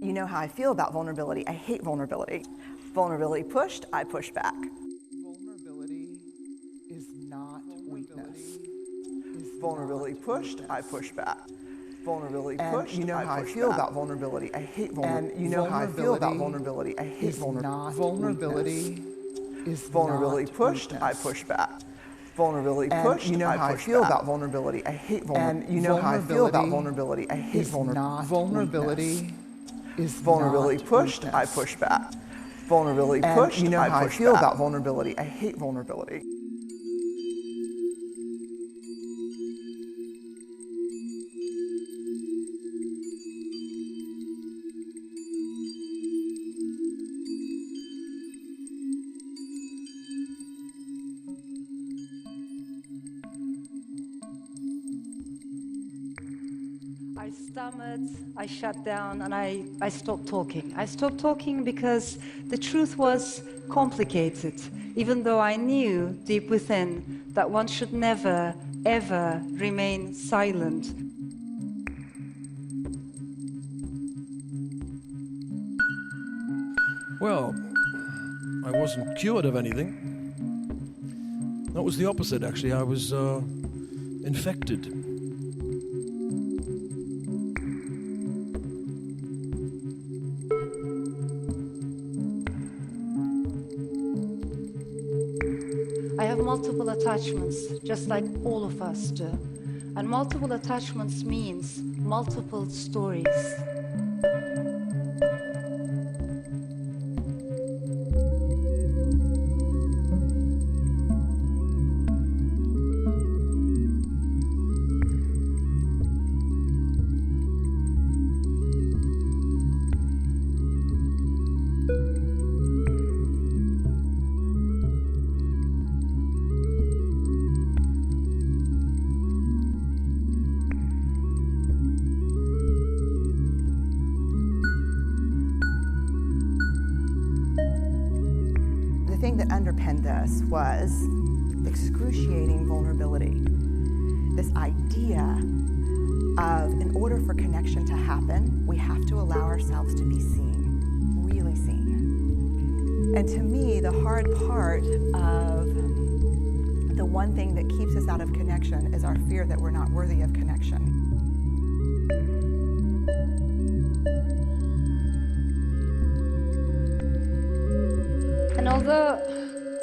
You know how I feel about vulnerability. I hate vulnerability. Vulnerability pushed, I push back. Vulnerability is not weakness. Vulnerability pushed, I push back. Vulnerability pushed, you know I how I push feel back. about vulnerability. I hate And vulnerability. You know how I feel about vulnerability. I hate vulnerability. Vulnerability is Vulnerability not pushed, weakness. I push back. Vulnerability And pushed, you know I how I push feel back. about vulnerability. I hate vulnerability. And You know how I feel about vulnerability vulnerability. I hate is not vulnerability is vulnerability not pushed, weakness. I push back. Vulnerability And pushed, you know I how I push feel back. about vulnerability. I hate vulnerability. I stammered, I shut down, and I stopped talking. I stopped talking because the truth was complicated, even though I knew deep within that one should never, ever remain silent. Well, I wasn't cured of anything. That was the opposite, actually. I was infected. I have multiple attachments, just like all of us do. And multiple attachments means multiple stories. The thing that underpinned this was excruciating vulnerability. This idea of, in order for connection to happen, we have to allow ourselves to be seen, really seen. And to me, the hard part of the one thing that keeps us out of connection is our fear that we're not worthy of connection. And although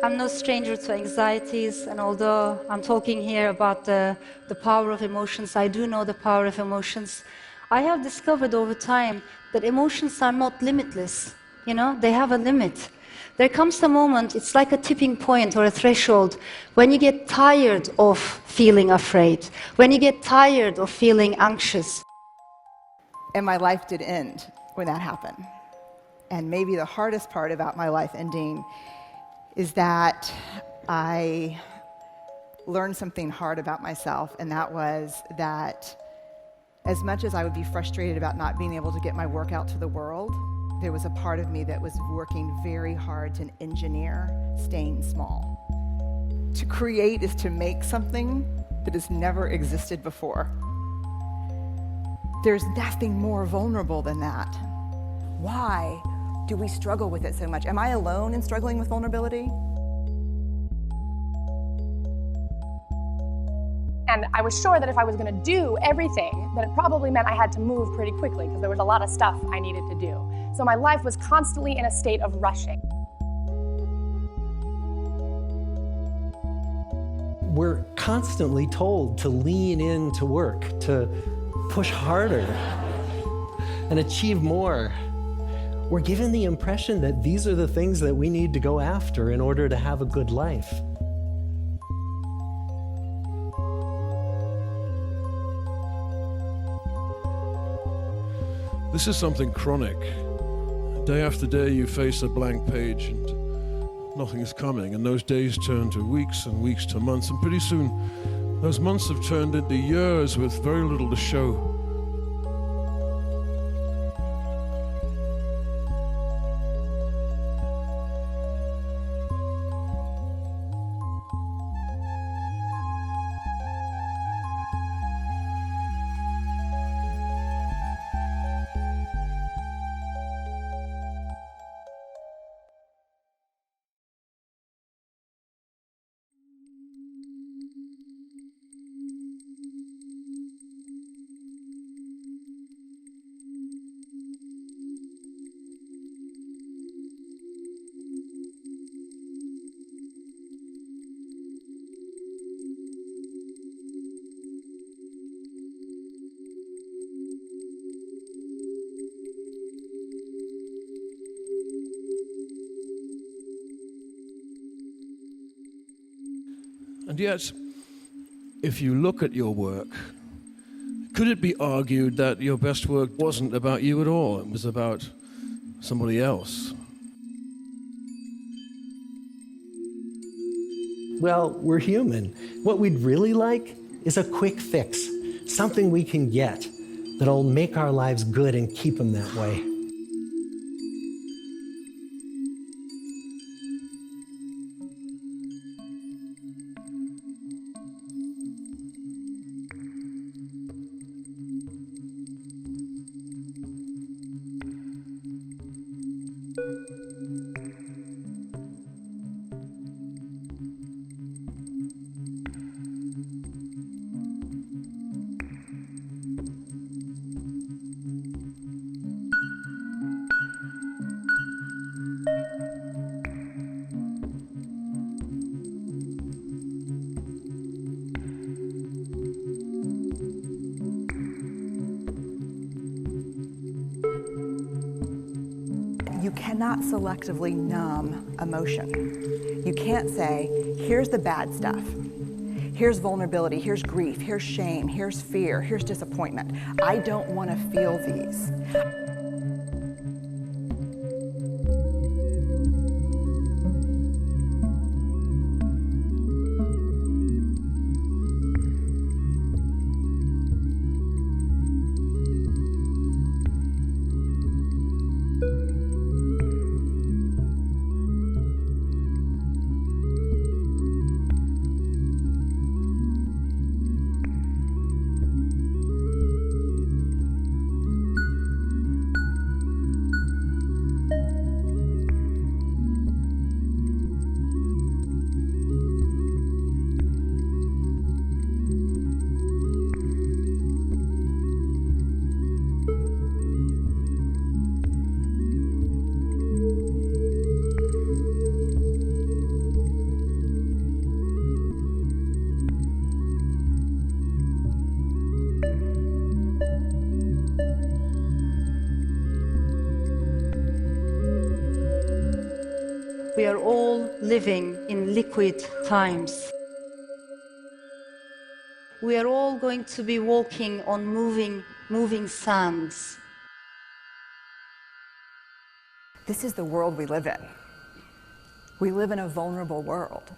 I'm no stranger to anxieties, and although I'm talking here about the power of emotions, I do know the power of emotions. I have discovered over time that emotions are not limitless. You know, they have a limit. There comes a moment, it's like a tipping point or a threshold, when you get tired of feeling afraid, when you get tired of feeling anxious. And my life did end when that happened. And maybe the hardest part about my life ending is that I learned something hard about myself, and that was that as much as I would be frustrated about not being able to get my work out to the world, there was a part of me that was working very hard to engineer staying small. To create is to make something that has never existed before. There's nothing more vulnerable than that. Why do we struggle with it so much? Am I alone in struggling with vulnerability? And I was sure that if I was going to do everything, that it probably meant I had to move pretty quickly because there was a lot of stuff I needed to do. So my life was constantly in a state of rushing. We're constantly told to lean into work, to push harder and achieve more. We're given the impression that these are the things that we need to go after in order to have a good life. This is something chronic. Day after day you face a blank page and nothing is coming, and those days turn to weeks and weeks to months, and pretty soon those months have turned into years with very little to show. And yet, if you look at your work, could it be argued that your best work wasn't about you at all? It was about somebody else? Well, we're human. What we'd really like is a quick fix, something we can get that'll make our lives good and keep them that way. You cannot selectively numb emotion. You can't say, here's the bad stuff. Here's vulnerability, here's grief, here's shame, here's fear, here's disappointment. I don't want to feel these. We are all living in liquid times. We are all going to be walking on moving sands. This is the world we live in. We live in a vulnerable world.